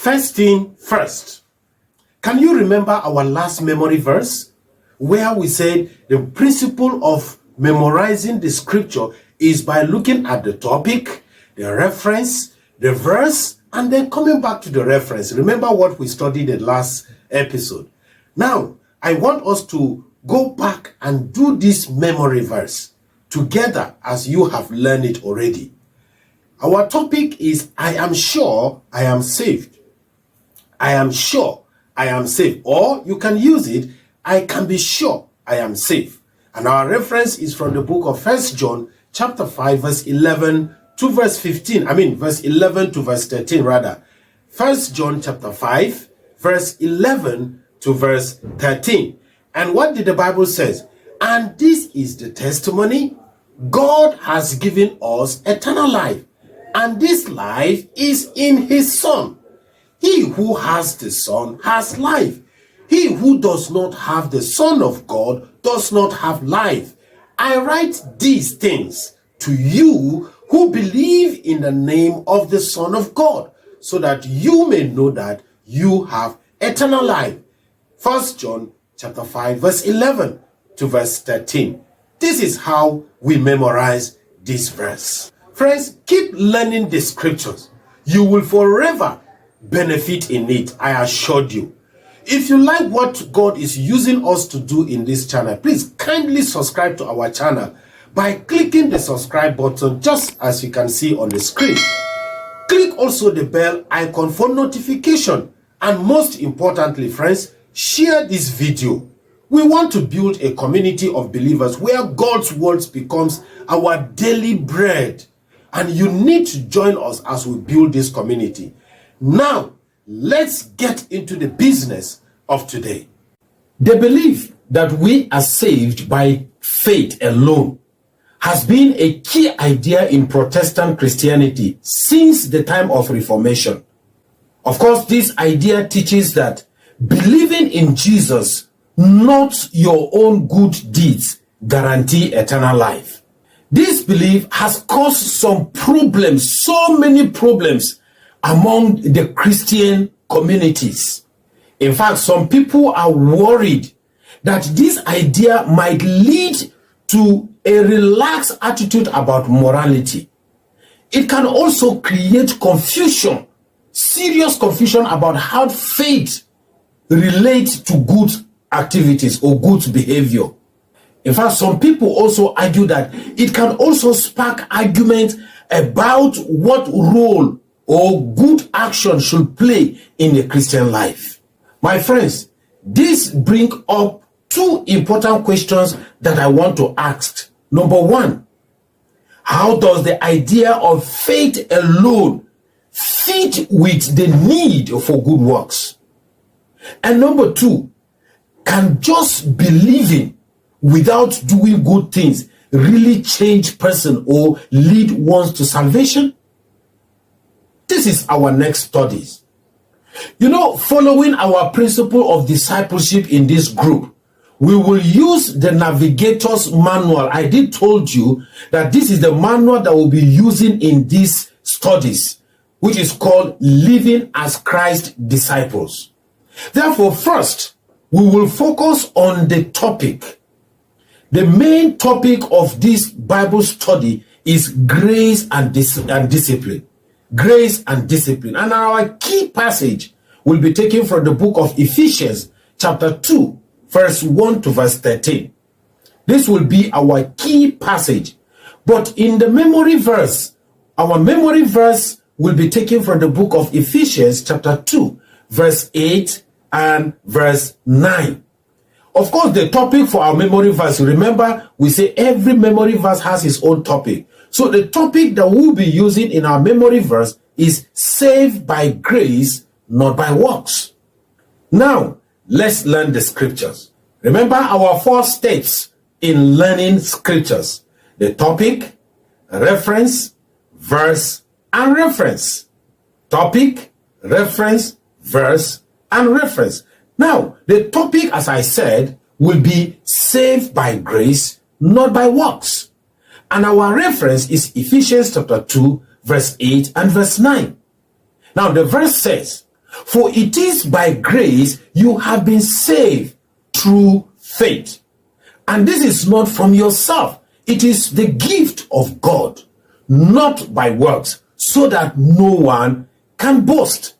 First thing first. Can you remember our last memory verse where we said the principle of memorizing the scripture is by looking at the topic, the reference, the verse, and then coming back to the reference. Remember what we studied in the last episode. Now, I want us to go back and do this memory verse together as you have learned it already. Our topic is, I am sure I am saved. I am sure I am saved. Or you can use it, I can be sure I am saved. And our reference is from the book of 1 John chapter 5 verse 11 to verse 15. Verse 11 to verse 13 rather. 1 John chapter 5 verse 11 to verse 13. And what did the Bible says? And this is the testimony. God has given us eternal life. And this life is in his Son. He who has the Son has life. He who does not have the Son of God does not have life. I write these things to you who believe in the name of the Son of God, so that you may know that you have eternal life. 1 John chapter 5 verse 11 to verse 13. This is how we memorize this verse. Friends, keep learning the scriptures. You will forever benefit in it, I assure you. If you like what God is using us to do in this channel, please kindly subscribe to our channel by clicking the subscribe button just as you can see on the screen. Click also the bell icon for notification. And most importantly, friends, share this video. We want to build a community of believers where God's words becomes our daily bread. And you need to join us as we build this community. Now, let's get into the business of today. The belief that we are saved by faith alone has been a key idea in Protestant Christianity since the time of Reformation. Of course, this idea teaches that believing in Jesus, not your own good deeds, guarantee eternal life. This belief has caused some problems, so many problems among the Christian communities. In fact, some people are worried that this idea might lead to a relaxed attitude about morality. It can also create confusion, serious confusion about how faith relates to good activities or good behavior. In fact, some people also argue that it can also spark argument about what role or good action should play in the Christian life. My friends, this brings up two important questions that I want to ask. Number one, how does the idea of faith alone fit with the need for good works? And number two, can just believing without doing good things really change person or lead ones to salvation? This is our next studies. Following our principle of discipleship in this group, we will use the navigator's manual. I did told you that this is the manual that we'll be using in these studies, which is called Living as Christ Disciples. Therefore, first, we will focus on the topic. The main topic of this Bible study is grace and discipline. Grace and discipline. And our key passage will be taken from the book of Ephesians, chapter 2, verse 1 to verse 13. This will be our key passage. But in the memory verse, our memory verse will be taken from the book of Ephesians, chapter 2, verse 8 and verse 9. Of course, the topic for our memory verse, remember, we say every memory verse has its own topic. So the topic that we'll be using in our memory verse is saved by grace, not by works. Now, let's learn the scriptures. Remember our 4 steps in learning scriptures: the topic, reference, verse, and reference. Topic, reference, verse, and reference. Now, the topic, as I said, will be saved by grace, not by works. And our reference is Ephesians chapter 2, verse 8 and verse 9. Now, the verse says, For it is by grace you have been saved through faith. And this is not from yourself. It is the gift of God, not by works, so that no one can boast.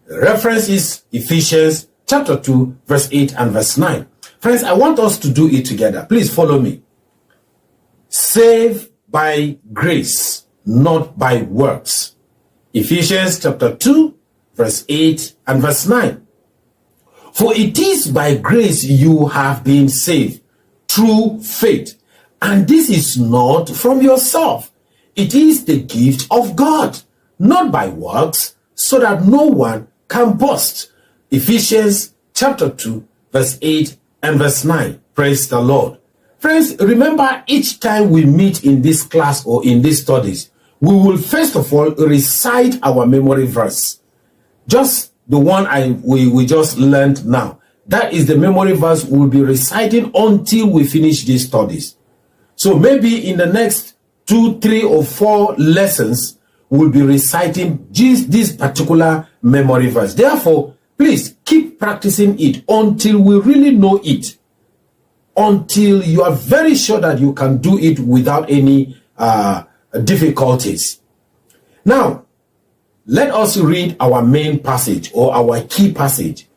The reference is Ephesians chapter 2, verse 8 and verse 9. Friends, I want us to do it together. Please follow me. Saved by grace, not by works. Ephesians chapter 2, verse 8 and verse 9. For it is by grace you have been saved through faith. And this is not from yourself. It is the gift of God, not by works, so that no one can boast. Ephesians chapter 2, verse 8 and verse 9. Praise the Lord. Friends, remember, each time we meet in this class or in these studies, we will first of all recite our memory verse. Just the one we just learned now. That is the memory verse we'll be reciting until we finish these studies. So maybe in the next 2, 3, or 4 lessons, we'll be reciting just this particular memory verse. Therefore, please keep practicing it until we really know it. Until you are very sure that you can do it without any difficulties. Now, let us read our main passage or our key passage.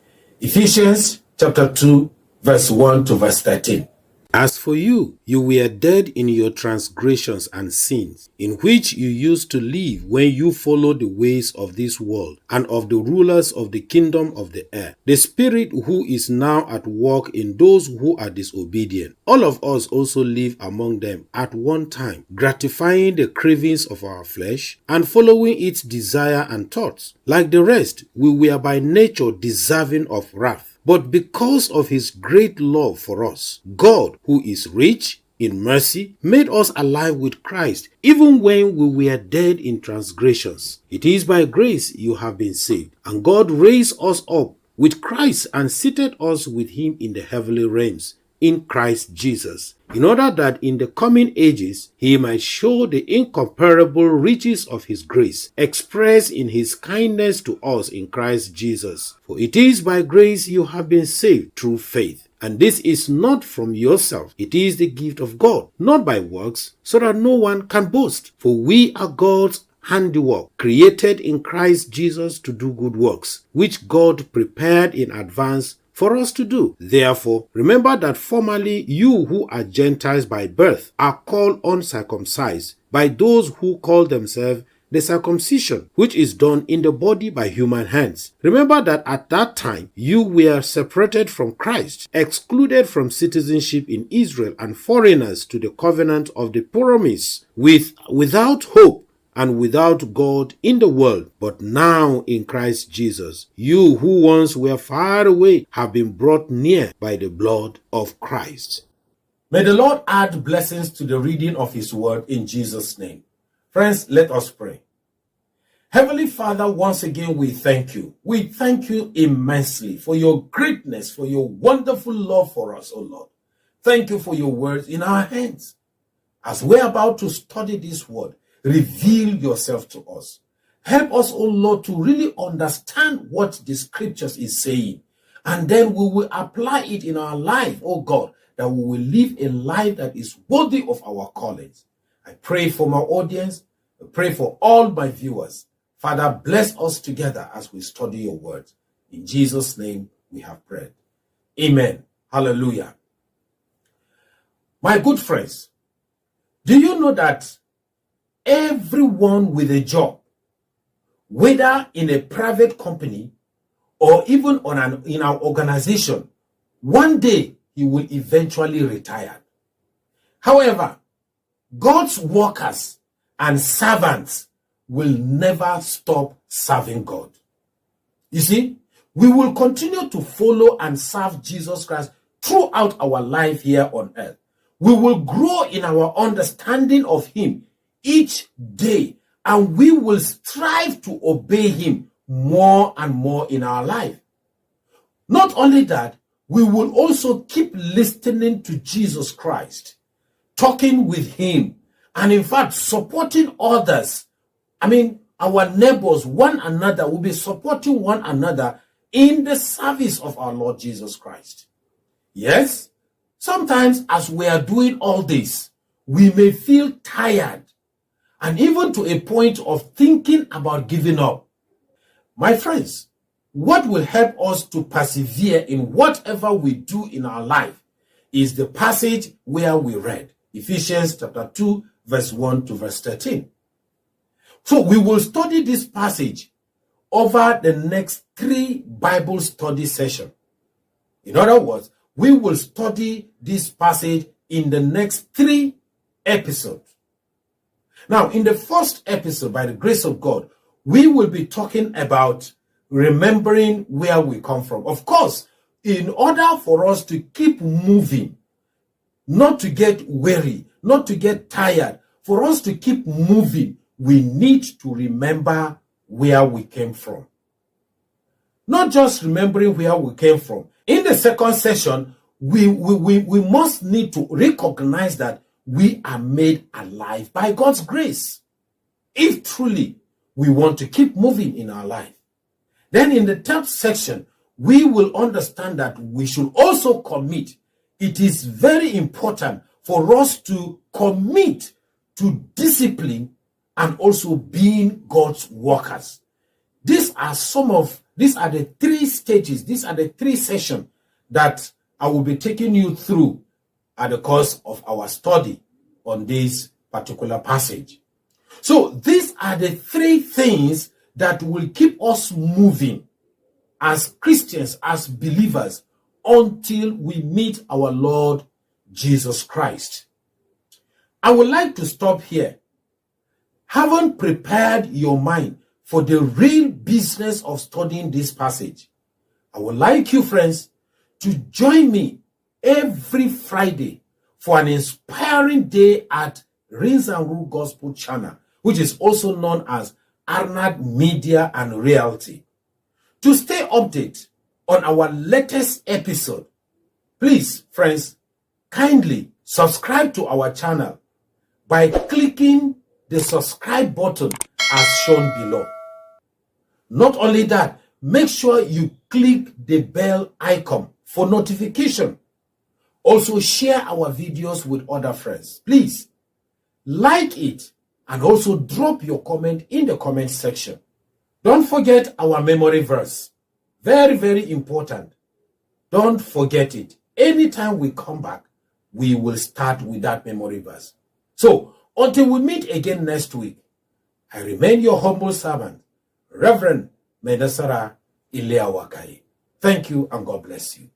Ephesians chapter 2, verse 1 to verse 13. As for you, you were dead in your transgressions and sins, in which you used to live when you followed the ways of this world and of the rulers of the kingdom of the air, the spirit who is now at work in those who are disobedient. All of us also live among them at one time, gratifying the cravings of our flesh and following its desire and thoughts. Like the rest, we were by nature deserving of wrath. But because of his great love for us, God, who is rich in mercy, made us alive with Christ, even when we were dead in transgressions. It is by grace you have been saved. And God raised us up with Christ and seated us with him in the heavenly realms, in Christ Jesus, in order that in the coming ages he might show the incomparable riches of his grace, expressed in his kindness to us in Christ Jesus. For it is by grace you have been saved through faith. And this is not from yourself. It is the gift of God, not by works, so that no one can boast. For we are God's handiwork, created in Christ Jesus to do good works, which God prepared in advance for us to do. Therefore, remember that formerly you who are Gentiles by birth are called uncircumcised by those who call themselves the circumcision, which is done in the body by human hands. Remember that at that time you were separated from Christ, excluded from citizenship in Israel, and foreigners to the covenant of the promise, without hope and without God in the world. But now in Christ Jesus, you who once were far away have been brought near by the blood of Christ. May the Lord add blessings to the reading of his word in Jesus' name. Friends, let us pray. Heavenly Father, once again we thank you. We thank you immensely for your greatness, for your wonderful love for us, O Lord. Thank you for your words in our hands. As we're about to study this word, reveal yourself to us. Help us, O Lord, to really understand what the scriptures is saying. And then we will apply it in our life, O God, that we will live a life that is worthy of our callings. I pray for my audience. I pray for all my viewers. Father, bless us together as we study your word. In Jesus' name we have prayed. Amen. Hallelujah. My good friends, do you know that everyone with a job, whether in a private company or even in our organization, one day he will eventually retire. However, God's workers and servants will never stop serving God. You see, we will continue to follow and serve Jesus Christ throughout our life here on earth. We will grow in our understanding of him each day, and we will strive to obey him more and more in our life. Not only that, we will also keep listening to Jesus Christ, talking with him, and in fact supporting others. our neighbors, one another, will be supporting one another in the service of our Lord Jesus Christ. Yes, sometimes as we are doing all this, we may feel tired and even to a point of thinking about giving up. My friends, what will help us to persevere in whatever we do in our life is the passage where we read, Ephesians chapter 2, verse 1 to verse 13. So we will study this passage over the next 3 Bible study sessions. In other words, we will study this passage in the next 3 episodes. Now, in the first episode, by the grace of God, we will be talking about remembering where we come from. Of course, in order for us to keep moving, not to get weary, not to get tired, for us to keep moving, we need to remember where we came from. Not just remembering where we came from. In the second session, we must need to recognize that we are made alive by God's grace. If truly we want to keep moving in our life. Then in the third section, we will understand that we should also commit. It is very important for us to commit to discipline and also being God's workers. These are the 3 stages, these are the 3 sessions that I will be taking you through at the course of our study on this particular passage. So these are the 3 things that will keep us moving as Christians, as believers, until we meet our Lord Jesus Christ. I would like to stop here. Haven't prepared your mind for the real business of studying this passage. I would like you, friends, to join me every Friday for an inspiring day at R.N.A.R.D Gospel Channel, which is also known as R.N.A.R.D Media and Reality. To stay updated on our latest episode, please, friends, kindly subscribe to our channel by clicking the subscribe button as shown below. Not only that, make sure you click the bell icon for notification. Also, share our videos with other friends. Please, like it and also drop your comment in the comment section. Don't forget our memory verse. Very, very important. Don't forget it. Anytime we come back, we will start with that memory verse. So, until we meet again next week, I remain your humble servant, Reverend Medasara Ileawakai. Thank you and God bless you.